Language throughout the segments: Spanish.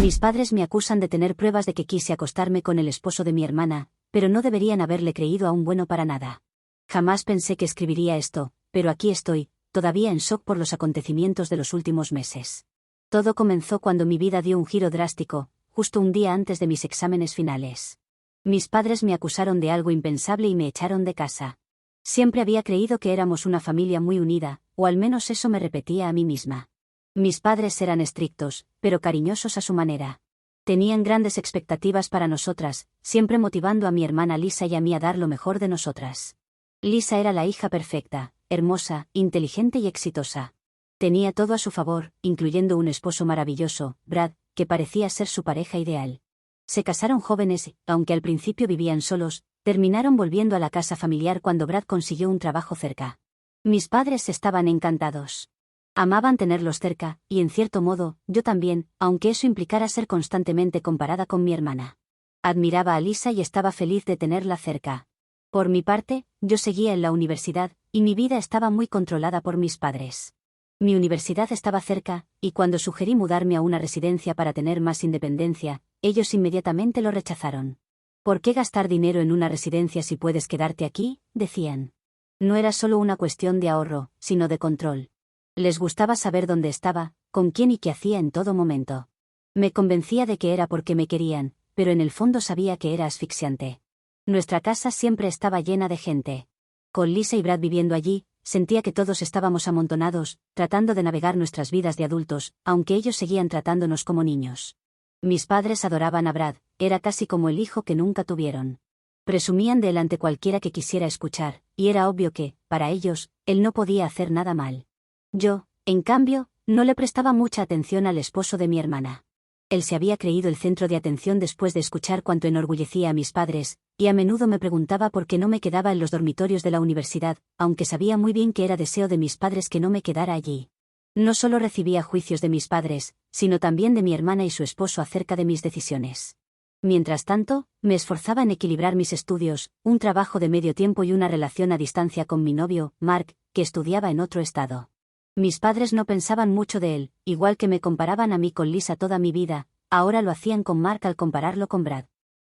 Mis padres me acusan de tener pruebas de que quise acostarme con el esposo de mi hermana, pero no deberían haberle creído a un bueno para nada. Jamás pensé que escribiría esto, pero aquí estoy, todavía en shock por los acontecimientos de los últimos meses. Todo comenzó cuando mi vida dio un giro drástico, justo un día antes de mis exámenes finales. Mis padres me acusaron de algo impensable y me echaron de casa. Siempre había creído que éramos una familia muy unida, o al menos eso me repetía a mí misma. Mis padres eran estrictos, pero cariñosos a su manera. Tenían grandes expectativas para nosotras, siempre motivando a mi hermana Lisa y a mí a dar lo mejor de nosotras. Lisa era la hija perfecta, hermosa, inteligente y exitosa. Tenía todo a su favor, incluyendo un esposo maravilloso, Brad, que parecía ser su pareja ideal. Se casaron jóvenes y, aunque al principio vivían solos, terminaron volviendo a la casa familiar cuando Brad consiguió un trabajo cerca. Mis padres estaban encantados. Amaban tenerlos cerca, y en cierto modo, yo también, aunque eso implicara ser constantemente comparada con mi hermana. Admiraba a Lisa y estaba feliz de tenerla cerca. Por mi parte, yo seguía en la universidad, y mi vida estaba muy controlada por mis padres. Mi universidad estaba cerca, y cuando sugerí mudarme a una residencia para tener más independencia, ellos inmediatamente lo rechazaron. ¿Por qué gastar dinero en una residencia si puedes quedarte aquí?, decían. No era solo una cuestión de ahorro, sino de control. Les gustaba saber dónde estaba, con quién y qué hacía en todo momento. Me convencía de que era porque me querían, pero en el fondo sabía que era asfixiante. Nuestra casa siempre estaba llena de gente. Con Lisa y Brad viviendo allí, sentía que todos estábamos amontonados, tratando de navegar nuestras vidas de adultos, aunque ellos seguían tratándonos como niños. Mis padres adoraban a Brad, era casi como el hijo que nunca tuvieron. Presumían de él ante cualquiera que quisiera escuchar, y era obvio que, para ellos, él no podía hacer nada mal. Yo, en cambio, no le prestaba mucha atención al esposo de mi hermana. Él se había creído el centro de atención después de escuchar cuánto enorgullecía a mis padres, y a menudo me preguntaba por qué no me quedaba en los dormitorios de la universidad, aunque sabía muy bien que era deseo de mis padres que no me quedara allí. No solo recibía juicios de mis padres, sino también de mi hermana y su esposo acerca de mis decisiones. Mientras tanto, me esforzaba en equilibrar mis estudios, un trabajo de medio tiempo y una relación a distancia con mi novio, Mark, que estudiaba en otro estado. Mis padres no pensaban mucho de él, igual que me comparaban a mí con Lisa toda mi vida, ahora lo hacían con Mark al compararlo con Brad.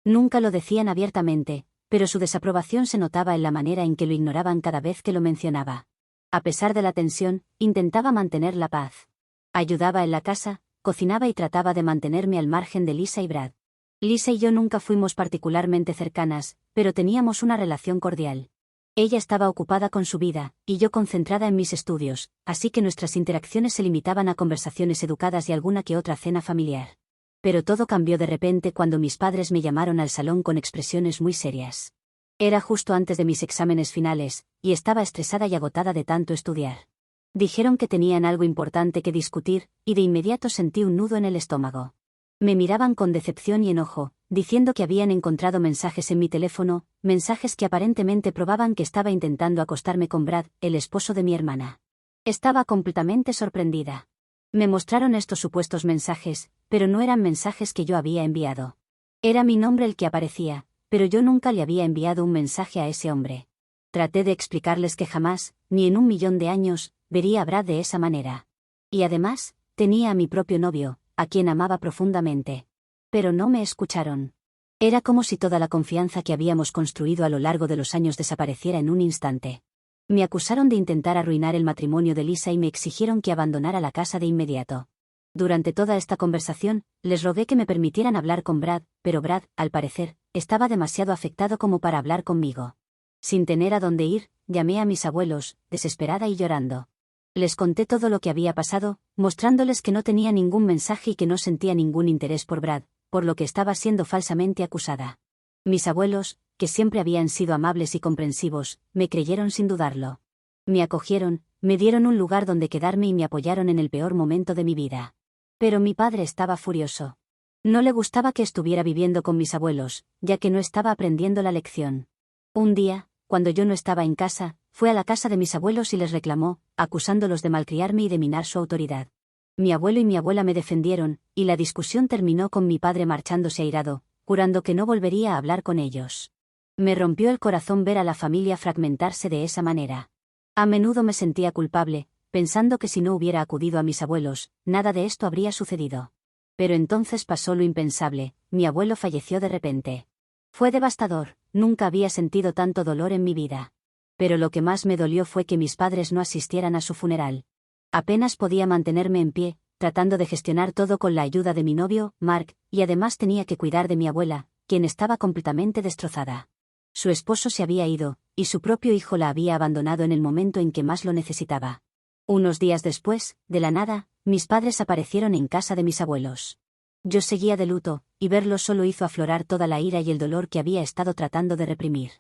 Nunca lo decían abiertamente, pero su desaprobación se notaba en la manera en que lo ignoraban cada vez que lo mencionaba. A pesar de la tensión, intentaba mantener la paz. Ayudaba en la casa, cocinaba y trataba de mantenerme al margen de Lisa y Brad. Lisa y yo nunca fuimos particularmente cercanas, pero teníamos una relación cordial. Ella estaba ocupada con su vida, y yo concentrada en mis estudios, así que nuestras interacciones se limitaban a conversaciones educadas y alguna que otra cena familiar. Pero todo cambió de repente cuando mis padres me llamaron al salón con expresiones muy serias. Era justo antes de mis exámenes finales, y estaba estresada y agotada de tanto estudiar. Dijeron que tenían algo importante que discutir, y de inmediato sentí un nudo en el estómago. Me miraban con decepción y enojo, diciendo que habían encontrado mensajes en mi teléfono, mensajes que aparentemente probaban que estaba intentando acostarme con Brad, el esposo de mi hermana. Estaba completamente sorprendida. Me mostraron estos supuestos mensajes, pero no eran mensajes que yo había enviado. Era mi nombre el que aparecía, pero yo nunca le había enviado un mensaje a ese hombre. Traté de explicarles que jamás, ni en 1.000.000 de años, vería a Brad de esa manera. Y además, tenía a mi propio novio, a quien amaba profundamente. Pero no me escucharon. Era como si toda la confianza que habíamos construido a lo largo de los años desapareciera en un instante. Me acusaron de intentar arruinar el matrimonio de Lisa y me exigieron que abandonara la casa de inmediato. Durante toda esta conversación, les rogué que me permitieran hablar con Brad, pero Brad, al parecer, estaba demasiado afectado como para hablar conmigo. Sin tener a dónde ir, llamé a mis abuelos, desesperada y llorando. Les conté todo lo que había pasado, mostrándoles que no tenía ningún mensaje y que no sentía ningún interés por Brad, por lo que estaba siendo falsamente acusada. Mis abuelos, que siempre habían sido amables y comprensivos, me creyeron sin dudarlo. Me acogieron, me dieron un lugar donde quedarme y me apoyaron en el peor momento de mi vida. Pero mi padre estaba furioso. No le gustaba que estuviera viviendo con mis abuelos, ya que no estaba aprendiendo la lección. Un día, cuando yo no estaba en casa, fue a la casa de mis abuelos y les reclamó, acusándolos de malcriarme y de minar su autoridad. Mi abuelo y mi abuela me defendieron, y la discusión terminó con mi padre marchándose airado, jurando que no volvería a hablar con ellos. Me rompió el corazón ver a la familia fragmentarse de esa manera. A menudo me sentía culpable, pensando que si no hubiera acudido a mis abuelos, nada de esto habría sucedido. Pero entonces pasó lo impensable, mi abuelo falleció de repente. Fue devastador, nunca había sentido tanto dolor en mi vida. Pero lo que más me dolió fue que mis padres no asistieran a su funeral. Apenas podía mantenerme en pie, tratando de gestionar todo con la ayuda de mi novio, Mark, y además tenía que cuidar de mi abuela, quien estaba completamente destrozada. Su esposo se había ido, y su propio hijo la había abandonado en el momento en que más lo necesitaba. Unos días después, de la nada, mis padres aparecieron en casa de mis abuelos. Yo seguía de luto, y verlos solo hizo aflorar toda la ira y el dolor que había estado tratando de reprimir.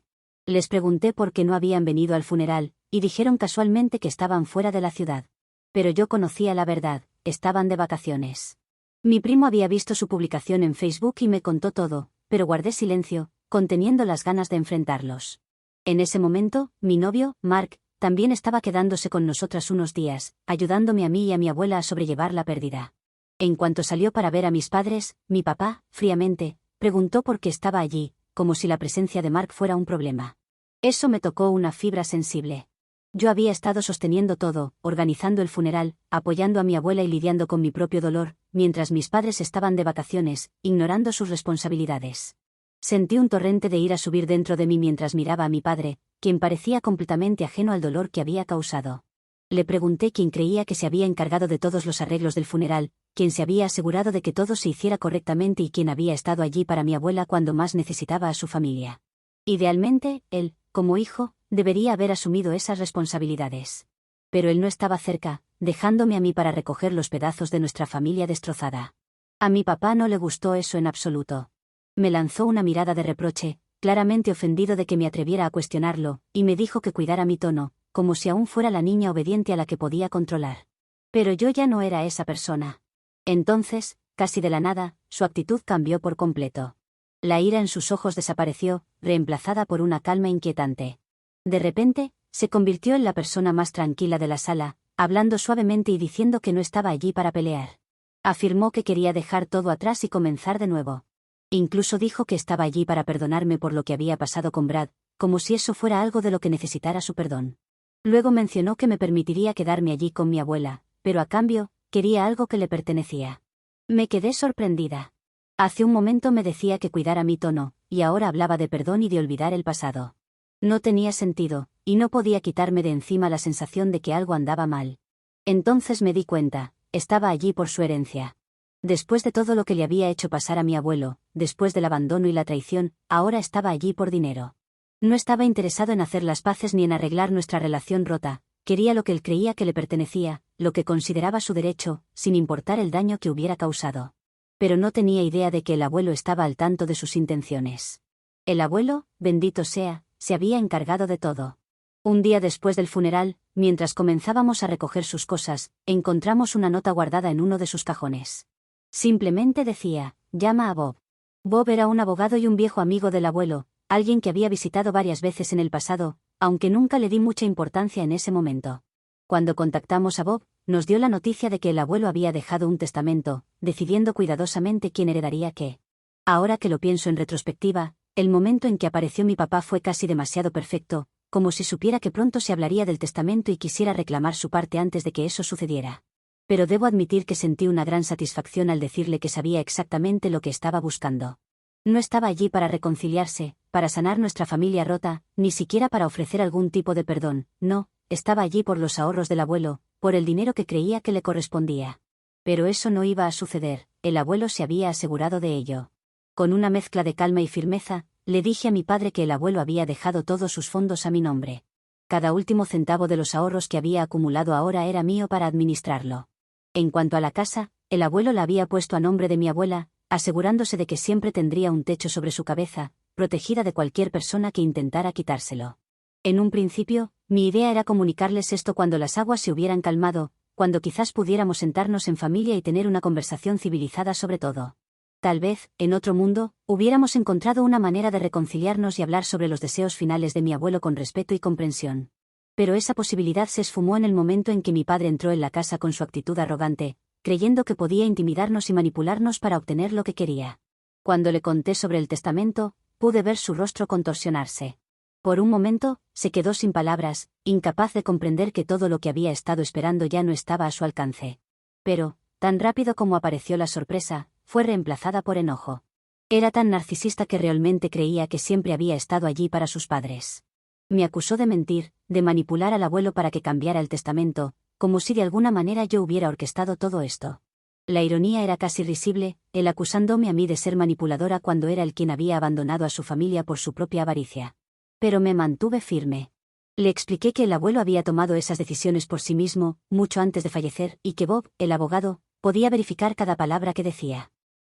Les pregunté por qué no habían venido al funeral, y dijeron casualmente que estaban fuera de la ciudad. Pero yo conocía la verdad, estaban de vacaciones. Mi primo había visto su publicación en Facebook y me contó todo, pero guardé silencio, conteniendo las ganas de enfrentarlos. En ese momento, mi novio, Mark, también estaba quedándose con nosotras unos días, ayudándome a mí y a mi abuela a sobrellevar la pérdida. En cuanto salió para ver a mis padres, mi papá, fríamente, preguntó por qué estaba allí, como si la presencia de Mark fuera un problema. Eso me tocó una fibra sensible. Yo había estado sosteniendo todo, organizando el funeral, apoyando a mi abuela y lidiando con mi propio dolor, mientras mis padres estaban de vacaciones, ignorando sus responsabilidades. Sentí un torrente de ira subir dentro de mí mientras miraba a mi padre, quien parecía completamente ajeno al dolor que había causado. Le pregunté quién creía que se había encargado de todos los arreglos del funeral, quién se había asegurado de que todo se hiciera correctamente y quién había estado allí para mi abuela cuando más necesitaba a su familia. Idealmente, él, como hijo, debería haber asumido esas responsabilidades. Pero él no estaba cerca, dejándome a mí para recoger los pedazos de nuestra familia destrozada. A mi papá no le gustó eso en absoluto. Me lanzó una mirada de reproche, claramente ofendido de que me atreviera a cuestionarlo, y me dijo que cuidara mi tono, como si aún fuera la niña obediente a la que podía controlar. Pero yo ya no era esa persona. Entonces, casi de la nada, su actitud cambió por completo. La ira en sus ojos desapareció, reemplazada por una calma inquietante. De repente, se convirtió en la persona más tranquila de la sala, hablando suavemente y diciendo que no estaba allí para pelear. Afirmó que quería dejar todo atrás y comenzar de nuevo. Incluso dijo que estaba allí para perdonarme por lo que había pasado con Brad, como si eso fuera algo de lo que necesitara su perdón. Luego mencionó que me permitiría quedarme allí con mi abuela, pero a cambio, quería algo que le pertenecía. Me quedé sorprendida. Hace un momento me decía que cuidara mi tono, y ahora hablaba de perdón y de olvidar el pasado. No tenía sentido, y no podía quitarme de encima la sensación de que algo andaba mal. Entonces me di cuenta, estaba allí por su herencia. Después de todo lo que le había hecho pasar a mi abuelo, después del abandono y la traición, ahora estaba allí por dinero. No estaba interesado en hacer las paces ni en arreglar nuestra relación rota, quería lo que él creía que le pertenecía, lo que consideraba su derecho, sin importar el daño que hubiera causado. Pero no tenía idea de que el abuelo estaba al tanto de sus intenciones. El abuelo, bendito sea, se había encargado de todo. Un día después del funeral, mientras comenzábamos a recoger sus cosas, encontramos una nota guardada en uno de sus cajones. Simplemente decía, llama a Bob. Bob era un abogado y un viejo amigo del abuelo, alguien que había visitado varias veces en el pasado, aunque nunca le di mucha importancia en ese momento. Cuando contactamos a Bob, nos dio la noticia de que el abuelo había dejado un testamento, decidiendo cuidadosamente quién heredaría qué. Ahora que lo pienso en retrospectiva, el momento en que apareció mi papá fue casi demasiado perfecto, como si supiera que pronto se hablaría del testamento y quisiera reclamar su parte antes de que eso sucediera. Pero debo admitir que sentí una gran satisfacción al decirle que sabía exactamente lo que estaba buscando. No estaba allí para reconciliarse, para sanar nuestra familia rota, ni siquiera para ofrecer algún tipo de perdón, no, estaba allí por los ahorros del abuelo, por el dinero que creía que le correspondía. Pero eso no iba a suceder, el abuelo se había asegurado de ello. Con una mezcla de calma y firmeza, le dije a mi padre que el abuelo había dejado todos sus fondos a mi nombre. Cada último centavo de los ahorros que había acumulado ahora era mío para administrarlo. En cuanto a la casa, el abuelo la había puesto a nombre de mi abuela, asegurándose de que siempre tendría un techo sobre su cabeza, protegida de cualquier persona que intentara quitárselo. En un principio, mi idea era comunicarles esto cuando las aguas se hubieran calmado, cuando quizás pudiéramos sentarnos en familia y tener una conversación civilizada sobre todo. Tal vez, en otro mundo, hubiéramos encontrado una manera de reconciliarnos y hablar sobre los deseos finales de mi abuelo con respeto y comprensión. Pero esa posibilidad se esfumó en el momento en que mi padre entró en la casa con su actitud arrogante, creyendo que podía intimidarnos y manipularnos para obtener lo que quería. Cuando le conté sobre el testamento, pude ver su rostro contorsionarse. Por un momento, se quedó sin palabras, incapaz de comprender que todo lo que había estado esperando ya no estaba a su alcance. Pero, tan rápido como apareció la sorpresa, fue reemplazada por enojo. Era tan narcisista que realmente creía que siempre había estado allí para sus padres. Me acusó de mentir, de manipular al abuelo para que cambiara el testamento, como si de alguna manera yo hubiera orquestado todo esto. La ironía era casi risible, él acusándome a mí de ser manipuladora cuando era él quien había abandonado a su familia por su propia avaricia. Pero me mantuve firme. Le expliqué que el abuelo había tomado esas decisiones por sí mismo, mucho antes de fallecer, y que Bob, el abogado, podía verificar cada palabra que decía.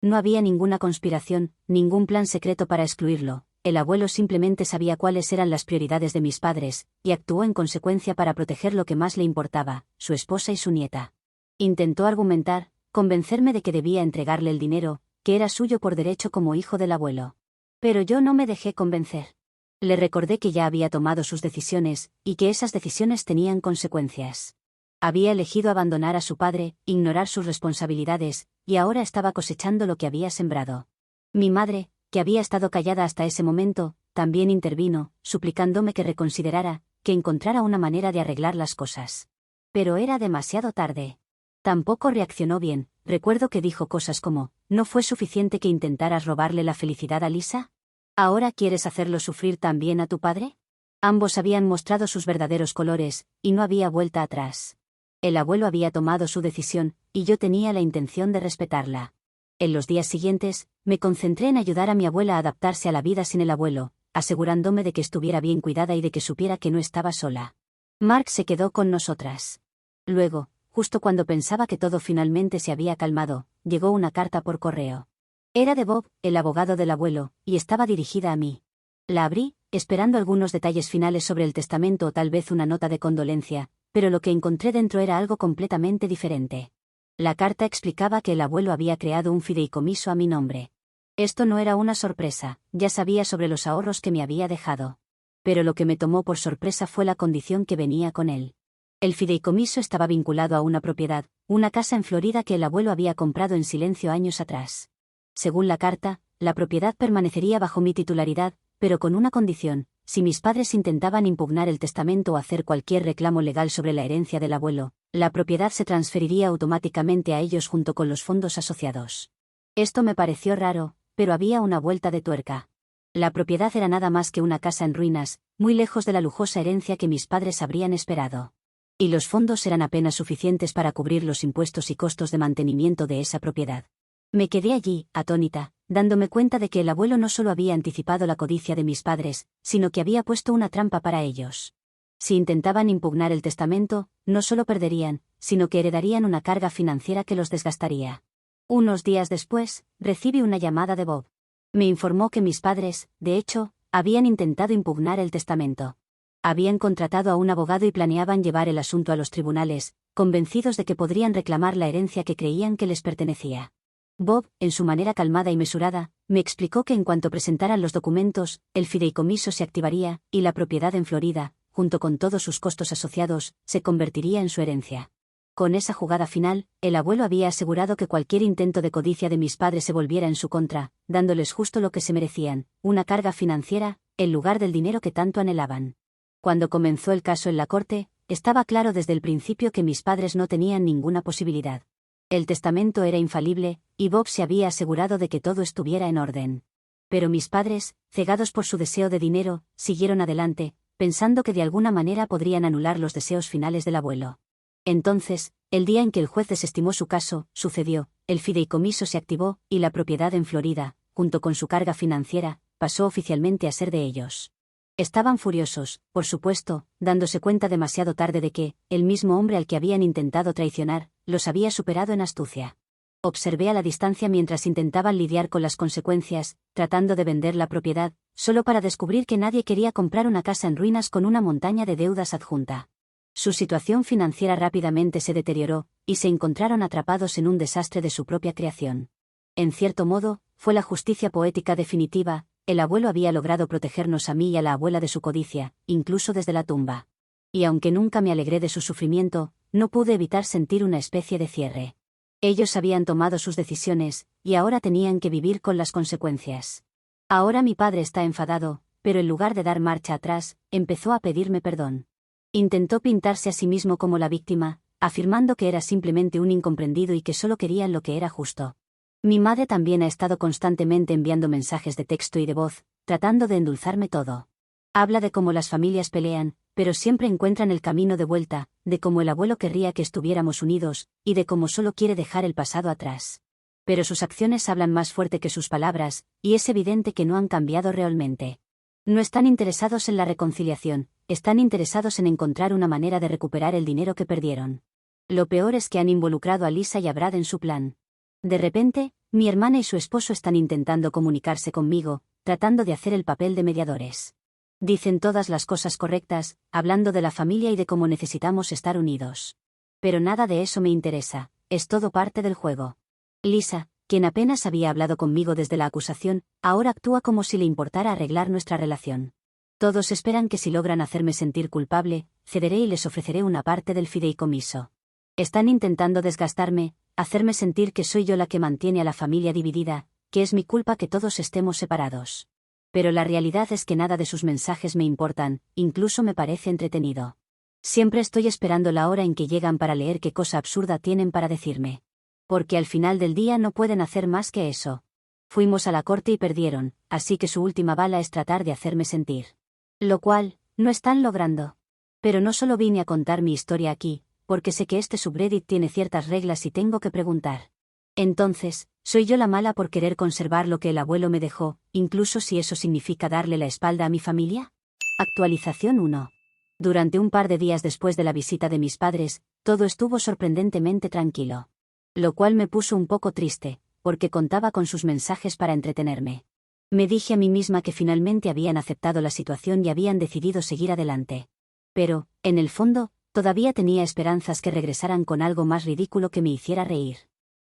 No había ninguna conspiración, ningún plan secreto para excluirlo. El abuelo simplemente sabía cuáles eran las prioridades de mis padres, y actuó en consecuencia para proteger lo que más le importaba, su esposa y su nieta. Intentó argumentar, convencerme de que debía entregarle el dinero, que era suyo por derecho como hijo del abuelo. Pero yo no me dejé convencer. Le recordé que ya había tomado sus decisiones, y que esas decisiones tenían consecuencias. Había elegido abandonar a su padre, ignorar sus responsabilidades, y ahora estaba cosechando lo que había sembrado. Mi madre, que había estado callada hasta ese momento, también intervino, suplicándome que reconsiderara, que encontrara una manera de arreglar las cosas. Pero era demasiado tarde. Tampoco reaccionó bien. Recuerdo que dijo cosas como, ¿no fue suficiente que intentaras robarle la felicidad a Lisa? ¿Ahora quieres hacerlo sufrir también a tu padre? Ambos habían mostrado sus verdaderos colores, y no había vuelta atrás. El abuelo había tomado su decisión, y yo tenía la intención de respetarla. En los días siguientes, me concentré en ayudar a mi abuela a adaptarse a la vida sin el abuelo, asegurándome de que estuviera bien cuidada y de que supiera que no estaba sola. Mark se quedó con nosotras. Luego, justo cuando pensaba que todo finalmente se había calmado, llegó una carta por correo. Era de Bob, el abogado del abuelo, y estaba dirigida a mí. La abrí, esperando algunos detalles finales sobre el testamento o tal vez una nota de condolencia, pero lo que encontré dentro era algo completamente diferente. La carta explicaba que el abuelo había creado un fideicomiso a mi nombre. Esto no era una sorpresa, ya sabía sobre los ahorros que me había dejado. Pero lo que me tomó por sorpresa fue la condición que venía con él. El fideicomiso estaba vinculado a una propiedad, una casa en Florida que el abuelo había comprado en silencio años atrás. Según la carta, la propiedad permanecería bajo mi titularidad, pero con una condición: si mis padres intentaban impugnar el testamento o hacer cualquier reclamo legal sobre la herencia del abuelo, la propiedad se transferiría automáticamente a ellos junto con los fondos asociados. Esto me pareció raro, pero había una vuelta de tuerca. La propiedad era nada más que una casa en ruinas, muy lejos de la lujosa herencia que mis padres habrían esperado. Y los fondos eran apenas suficientes para cubrir los impuestos y costos de mantenimiento de esa propiedad. Me quedé allí, atónita, dándome cuenta de que el abuelo no solo había anticipado la codicia de mis padres, sino que había puesto una trampa para ellos. Si intentaban impugnar el testamento, no solo perderían, sino que heredarían una carga financiera que los desgastaría. Unos días después, recibí una llamada de Bob. Me informó que mis padres, de hecho, habían intentado impugnar el testamento. Habían contratado a un abogado y planeaban llevar el asunto a los tribunales, convencidos de que podrían reclamar la herencia que creían que les pertenecía. Bob, en su manera calmada y mesurada, me explicó que en cuanto presentaran los documentos, el fideicomiso se activaría, y la propiedad en Florida, junto con todos sus costos asociados, se convertiría en su herencia. Con esa jugada final, el abuelo había asegurado que cualquier intento de codicia de mis padres se volviera en su contra, dándoles justo lo que se merecían, una carga financiera, en lugar del dinero que tanto anhelaban. Cuando comenzó el caso en la corte, estaba claro desde el principio que mis padres no tenían ninguna posibilidad. El testamento era infalible, y Bob se había asegurado de que todo estuviera en orden. Pero mis padres, cegados por su deseo de dinero, siguieron adelante, pensando que de alguna manera podrían anular los deseos finales del abuelo. Entonces, el día en que el juez desestimó su caso, sucedió: el fideicomiso se activó, y la propiedad en Florida, junto con su carga financiera, pasó oficialmente a ser de ellos. Estaban furiosos, por supuesto, dándose cuenta demasiado tarde de que, el mismo hombre al que habían intentado traicionar, los había superado en astucia. Observé a la distancia mientras intentaban lidiar con las consecuencias, tratando de vender la propiedad, solo para descubrir que nadie quería comprar una casa en ruinas con una montaña de deudas adjunta. Su situación financiera rápidamente se deterioró, y se encontraron atrapados en un desastre de su propia creación. En cierto modo, fue la justicia poética definitiva. El abuelo había logrado protegernos a mí y a la abuela de su codicia, incluso desde la tumba. Y aunque nunca me alegré de su sufrimiento, no pude evitar sentir una especie de cierre. Ellos habían tomado sus decisiones, y ahora tenían que vivir con las consecuencias. Ahora mi padre está enfadado, pero en lugar de dar marcha atrás, empezó a pedirme perdón. Intentó pintarse a sí mismo como la víctima, afirmando que era simplemente un incomprendido y que solo querían lo que era justo. Mi madre también ha estado constantemente enviando mensajes de texto y de voz, tratando de endulzarme todo. Habla de cómo las familias pelean, pero siempre encuentran el camino de vuelta, de cómo el abuelo querría que estuviéramos unidos, y de cómo solo quiere dejar el pasado atrás. Pero sus acciones hablan más fuerte que sus palabras, y es evidente que no han cambiado realmente. No están interesados en la reconciliación, están interesados en encontrar una manera de recuperar el dinero que perdieron. Lo peor es que han involucrado a Lisa y a Brad en su plan. De repente, mi hermana y su esposo están intentando comunicarse conmigo, tratando de hacer el papel de mediadores. Dicen todas las cosas correctas, hablando de la familia y de cómo necesitamos estar unidos. Pero nada de eso me interesa, es todo parte del juego. Lisa, quien apenas había hablado conmigo desde la acusación, ahora actúa como si le importara arreglar nuestra relación. Todos esperan que si logran hacerme sentir culpable, cederé y les ofreceré una parte del fideicomiso. Están intentando desgastarme, hacerme sentir que soy yo la que mantiene a la familia dividida, que es mi culpa que todos estemos separados. Pero la realidad es que nada de sus mensajes me importan, incluso me parece entretenido. Siempre estoy esperando la hora en que llegan para leer qué cosa absurda tienen para decirme. Porque al final del día no pueden hacer más que eso. Fuimos a la corte y perdieron, así que su última bala es tratar de hacerme sentir. Lo cual, no están logrando. Pero no solo vine a contar mi historia aquí, porque sé que este subreddit tiene ciertas reglas y tengo que preguntar. Entonces, ¿soy yo la mala por querer conservar lo que el abuelo me dejó, incluso si eso significa darle la espalda a mi familia? Actualización 1. Durante un par de días después de la visita de mis padres, todo estuvo sorprendentemente tranquilo. Lo cual me puso un poco triste, porque contaba con sus mensajes para entretenerme. Me dije a mí misma que finalmente habían aceptado la situación y habían decidido seguir adelante. Pero, en el fondo, todavía tenía esperanzas que regresaran con algo más ridículo que me hiciera reír.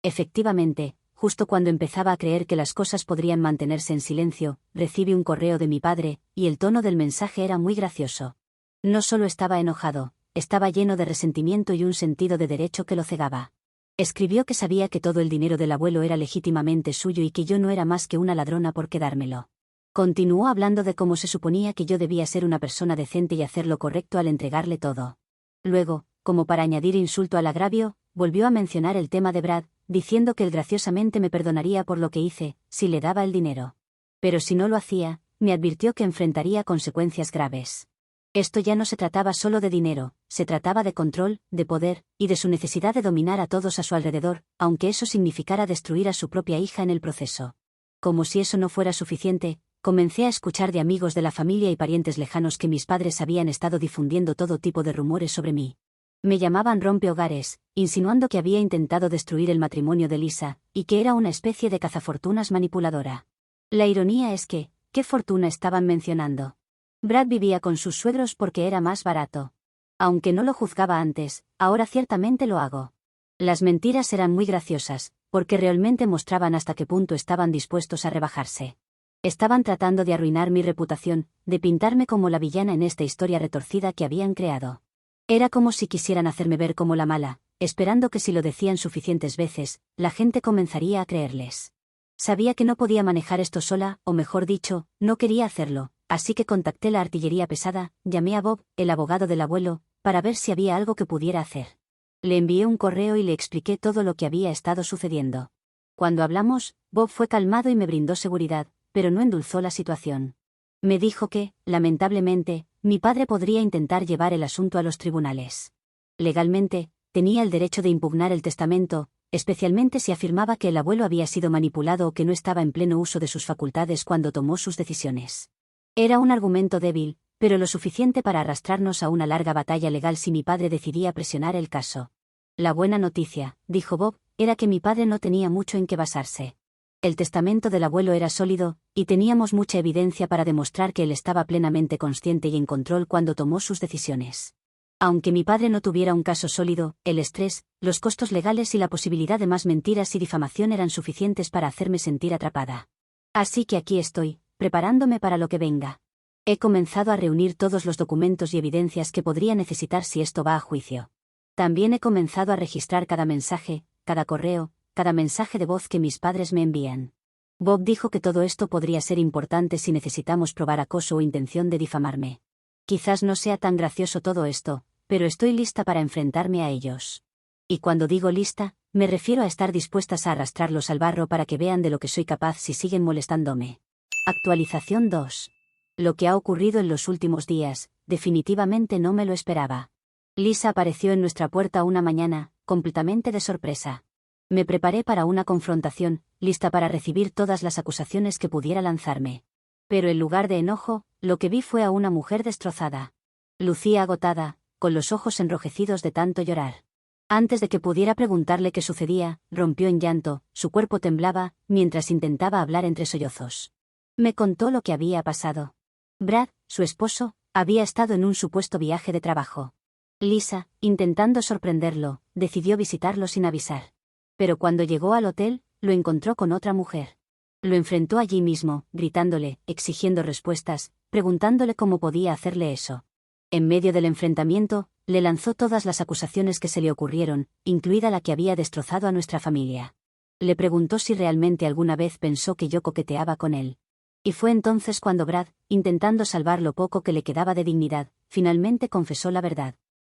Efectivamente, justo cuando empezaba a creer que las cosas podrían mantenerse en silencio, recibí un correo de mi padre, y el tono del mensaje era muy gracioso. No solo estaba enojado, estaba lleno de resentimiento y un sentido de derecho que lo cegaba. Escribió que sabía que todo el dinero del abuelo era legítimamente suyo y que yo no era más que una ladrona por quedármelo. Continuó hablando de cómo se suponía que yo debía ser una persona decente y hacer lo correcto al entregarle todo. Luego, como para añadir insulto al agravio, volvió a mencionar el tema de Brad, diciendo que él graciosamente me perdonaría por lo que hice, si le daba el dinero. Pero si no lo hacía, me advirtió que enfrentaría consecuencias graves. Esto ya no se trataba solo de dinero, se trataba de control, de poder, y de su necesidad de dominar a todos a su alrededor, aunque eso significara destruir a su propia hija en el proceso. Como si eso no fuera suficiente, comencé a escuchar de amigos de la familia y parientes lejanos que mis padres habían estado difundiendo todo tipo de rumores sobre mí. Me llamaban rompehogares, insinuando que había intentado destruir el matrimonio de Lisa, y que era una especie de cazafortunas manipuladora. La ironía es que, ¿qué fortuna estaban mencionando? Brad vivía con sus suegros porque era más barato. Aunque no lo juzgaba antes, ahora ciertamente lo hago. Las mentiras eran muy graciosas, porque realmente mostraban hasta qué punto estaban dispuestos a rebajarse. Estaban tratando de arruinar mi reputación, de pintarme como la villana en esta historia retorcida que habían creado. Era como si quisieran hacerme ver como la mala, esperando que si lo decían suficientes veces, la gente comenzaría a creerles. Sabía que no podía manejar esto sola, o mejor dicho, no quería hacerlo, así que contacté la artillería pesada, llamé a Bob, el abogado del abuelo, para ver si había algo que pudiera hacer. Le envié un correo y le expliqué todo lo que había estado sucediendo. Cuando hablamos, Bob fue calmado y me brindó seguridad, pero no endulzó la situación. Me dijo que, lamentablemente, mi padre podría intentar llevar el asunto a los tribunales. Legalmente, tenía el derecho de impugnar el testamento, especialmente si afirmaba que el abuelo había sido manipulado o que no estaba en pleno uso de sus facultades cuando tomó sus decisiones. Era un argumento débil, pero lo suficiente para arrastrarnos a una larga batalla legal si mi padre decidía presionar el caso. La buena noticia, dijo Bob, era que mi padre no tenía mucho en qué basarse. El testamento del abuelo era sólido, y teníamos mucha evidencia para demostrar que él estaba plenamente consciente y en control cuando tomó sus decisiones. Aunque mi padre no tuviera un caso sólido, el estrés, los costos legales y la posibilidad de más mentiras y difamación eran suficientes para hacerme sentir atrapada. Así que aquí estoy, preparándome para lo que venga. He comenzado a reunir todos los documentos y evidencias que podría necesitar si esto va a juicio. También he comenzado a registrar cada mensaje, cada correo, cada mensaje de voz que mis padres me envían. Bob dijo que todo esto podría ser importante si necesitamos probar acoso o intención de difamarme. Quizás no sea tan gracioso todo esto, pero estoy lista para enfrentarme a ellos. Y cuando digo lista, Me refiero a estar dispuestas a arrastrarlos al barro para que vean de lo que soy capaz si siguen molestándome. Actualización 2. Lo que ha ocurrido en los últimos días, definitivamente no me lo esperaba. Lisa apareció en nuestra puerta una mañana, completamente de sorpresa. Me preparé para una confrontación, lista para recibir todas las acusaciones que pudiera lanzarme. Pero en lugar de enojo, lo que vi fue a una mujer destrozada. Lucía agotada, con los ojos enrojecidos de tanto llorar. Antes de que pudiera preguntarle qué sucedía, rompió en llanto, su cuerpo temblaba, mientras intentaba hablar entre sollozos. Me contó lo que había pasado. Brad, su esposo, había estado en un supuesto viaje de trabajo. Lisa, intentando sorprenderlo, decidió visitarlo sin avisar. Pero cuando llegó al hotel, lo encontró con otra mujer. Lo enfrentó allí mismo, gritándole, exigiendo respuestas, preguntándole cómo podía hacerle eso. En medio del enfrentamiento, le lanzó todas las acusaciones que se le ocurrieron, incluida la que había destrozado a nuestra familia. Le preguntó si realmente alguna vez pensó que yo coqueteaba con él. Y fue entonces cuando Brad, intentando salvar lo poco que le quedaba de dignidad, finalmente confesó la verdad.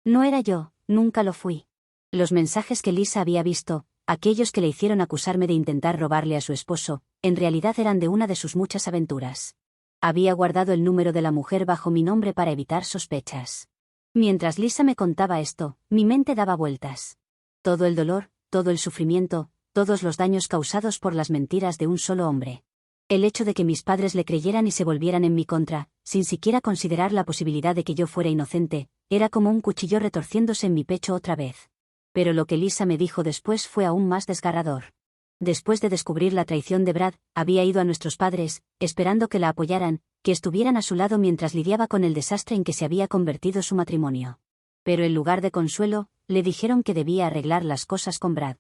No era yo, nunca lo fui. Los mensajes que Lisa había visto, aquellos que le hicieron acusarme de intentar robarle a su esposo, en realidad eran de una de sus muchas aventuras. Había guardado el número de la mujer bajo mi nombre para evitar sospechas. Mientras Lisa me contaba esto, mi mente daba vueltas. Todo el dolor, todo el sufrimiento, todos los daños causados por las mentiras de un solo hombre. El hecho de que mis padres le creyeran y se volvieran en mi contra, sin siquiera considerar la posibilidad de que yo fuera inocente, era como un cuchillo retorciéndose en mi pecho otra vez. Pero lo que Lisa me dijo después fue aún más desgarrador. Después de descubrir la traición de Brad, había ido a nuestros padres, esperando que la apoyaran, que estuvieran a su lado mientras lidiaba con el desastre en que se había convertido su matrimonio. Pero en lugar de consuelo, le dijeron que debía arreglar las cosas con Brad.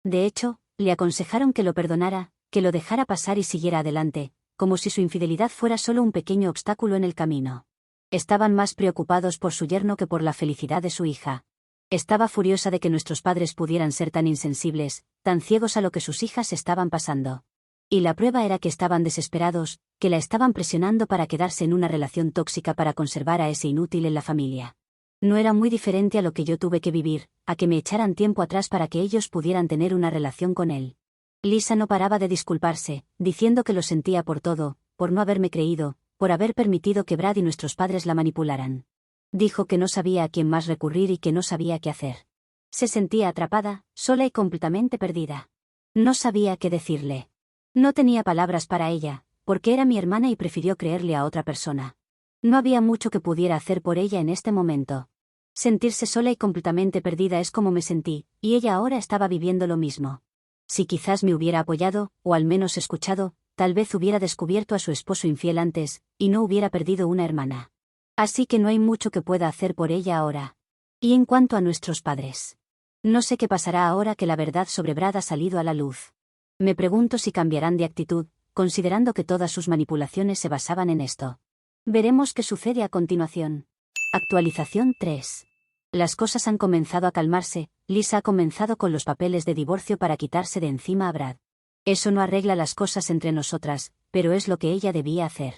De hecho, le aconsejaron que lo perdonara, que lo dejara pasar y siguiera adelante, como si su infidelidad fuera solo un pequeño obstáculo en el camino. Estaban más preocupados por su yerno que por la felicidad de su hija. Estaba furiosa de que nuestros padres pudieran ser tan insensibles, tan ciegos a lo que sus hijas estaban pasando. Y la prueba era que estaban desesperados, que la estaban presionando para quedarse en una relación tóxica para conservar a ese inútil en la familia. No era muy diferente a lo que yo tuve que vivir, a que me echaran tiempo atrás para que ellos pudieran tener una relación con él. Lisa no paraba de disculparse, diciendo que lo sentía por todo, por no haberme creído, por haber permitido que Brad y nuestros padres la manipularan. Dijo que no sabía a quién más recurrir y que no sabía qué hacer. Se sentía atrapada, sola y completamente perdida. No sabía qué decirle. No tenía palabras para ella, porque era mi hermana y prefirió creerle a otra persona. No había mucho que pudiera hacer por ella en este momento. Sentirse sola y completamente perdida es como me sentí, y ella ahora estaba viviendo lo mismo. Si quizás me hubiera apoyado, o al menos escuchado, tal vez hubiera descubierto a su esposo infiel antes, y no hubiera perdido una hermana. Así que no hay mucho que pueda hacer por ella ahora. Y en cuanto a nuestros padres. No sé qué pasará ahora que la verdad sobre Brad ha salido a la luz. Me pregunto si cambiarán de actitud, considerando que todas sus manipulaciones se basaban en esto. Veremos qué sucede a continuación. Actualización 3. Las cosas han comenzado a calmarse. Lisa ha comenzado con los papeles de divorcio para quitarse de encima a Brad. Eso no arregla las cosas entre nosotras, pero es lo que ella debía hacer.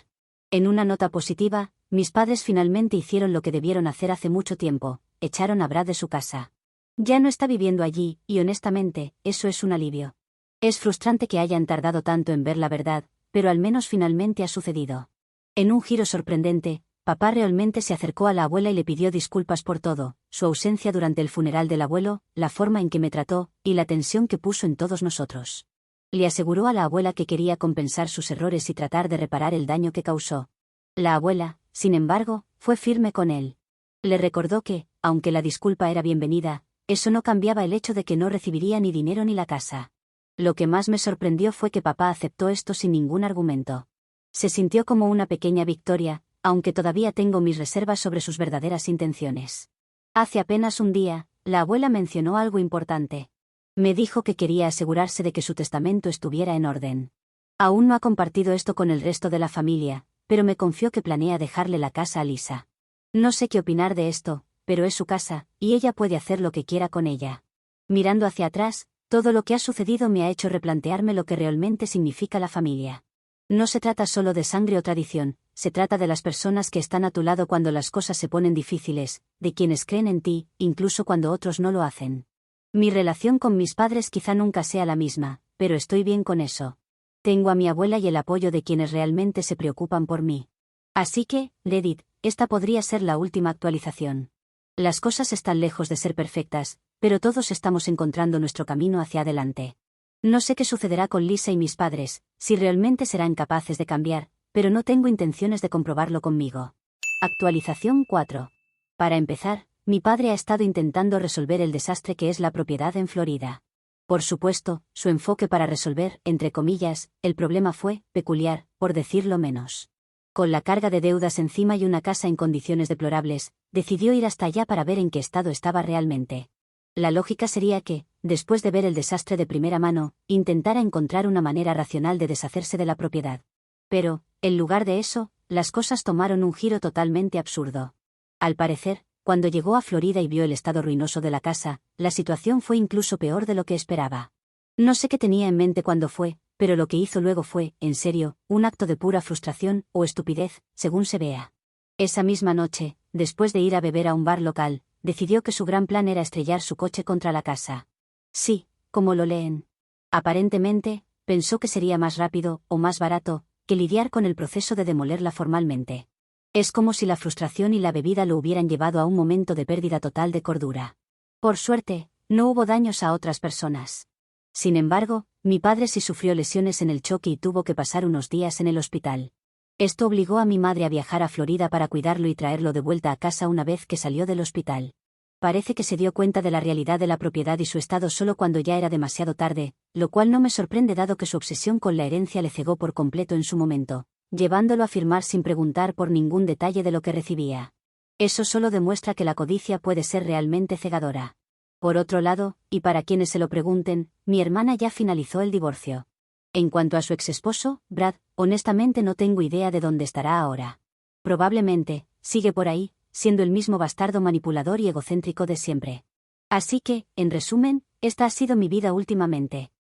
En una nota positiva, mis padres finalmente hicieron lo que debieron hacer hace mucho tiempo, echaron a Brad de su casa. Ya no está viviendo allí, y honestamente, eso es un alivio. Es frustrante que hayan tardado tanto en ver la verdad, pero al menos finalmente ha sucedido. En un giro sorprendente, papá realmente se acercó a la abuela y le pidió disculpas por todo, su ausencia durante el funeral del abuelo, la forma en que me trató, y la tensión que puso en todos nosotros. Le aseguró a la abuela que quería compensar sus errores y tratar de reparar el daño que causó. La abuela, sin embargo, fue firme con él. Le recordó que, aunque la disculpa era bienvenida, eso no cambiaba el hecho de que no recibiría ni dinero ni la casa. Lo que más me sorprendió fue que papá aceptó esto sin ningún argumento. Se sintió como una pequeña victoria, aunque todavía tengo mis reservas sobre sus verdaderas intenciones. Hace apenas un día, la abuela mencionó algo importante. Me dijo que quería asegurarse de que su testamento estuviera en orden. Aún no ha compartido esto con el resto de la familia, pero me confió que planea dejarle la casa a Lisa. No sé qué opinar de esto, pero es su casa, y ella puede hacer lo que quiera con ella. Mirando hacia atrás, todo lo que ha sucedido me ha hecho replantearme lo que realmente significa la familia. No se trata solo de sangre o tradición, se trata de las personas que están a tu lado cuando las cosas se ponen difíciles, de quienes creen en ti, incluso cuando otros no lo hacen. Mi relación con mis padres quizá nunca sea la misma, pero estoy bien con eso. Tengo a mi abuela y el apoyo de quienes realmente se preocupan por mí. Así que, Reddit, esta podría ser la última actualización. Las cosas están lejos de ser perfectas, pero todos estamos encontrando nuestro camino hacia adelante. No sé qué sucederá con Lisa y mis padres, si realmente serán capaces de cambiar, pero no tengo intenciones de comprobarlo conmigo. Actualización 4. Para empezar, mi padre ha estado intentando resolver el desastre que es la propiedad en Florida. Por supuesto, su enfoque para resolver, entre comillas, el problema fue peculiar, por decirlo menos. Con la carga de deudas encima y una casa en condiciones deplorables, decidió ir hasta allá para ver en qué estado estaba realmente. La lógica sería que, después de ver el desastre de primera mano, intentara encontrar una manera racional de deshacerse de la propiedad. Pero, en lugar de eso, las cosas tomaron un giro totalmente absurdo. Al parecer, cuando llegó a Florida y vio el estado ruinoso de la casa, la situación fue incluso peor de lo que esperaba. No sé qué tenía en mente cuando fue, pero lo que hizo luego fue, en serio, un acto de pura frustración o estupidez, según se vea. Esa misma noche, después de ir a beber a un bar local, decidió que su gran plan era estrellar su coche contra la casa. Sí, como lo leen. Aparentemente, pensó que sería más rápido, o más barato, que lidiar con el proceso de demolerla formalmente. Es como si la frustración y la bebida lo hubieran llevado a un momento de pérdida total de cordura. Por suerte, no hubo daños a otras personas. Sin embargo, mi padre sí sufrió lesiones en el choque y tuvo que pasar unos días en el hospital. Esto obligó a mi madre a viajar a Florida para cuidarlo y traerlo de vuelta a casa una vez que salió del hospital. Parece que se dio cuenta de la realidad de la propiedad y su estado solo cuando ya era demasiado tarde, lo cual no me sorprende dado que su obsesión con la herencia le cegó por completo en su momento, llevándolo a firmar sin preguntar por ningún detalle de lo que recibía. Eso solo demuestra que la codicia puede ser realmente cegadora. Por otro lado, y para quienes se lo pregunten, mi hermana ya finalizó el divorcio. En cuanto a su exesposo, Brad, honestamente no tengo idea de dónde estará ahora. Probablemente, sigue por ahí, siendo el mismo bastardo manipulador y egocéntrico de siempre. Así que, en resumen, esta ha sido mi vida últimamente.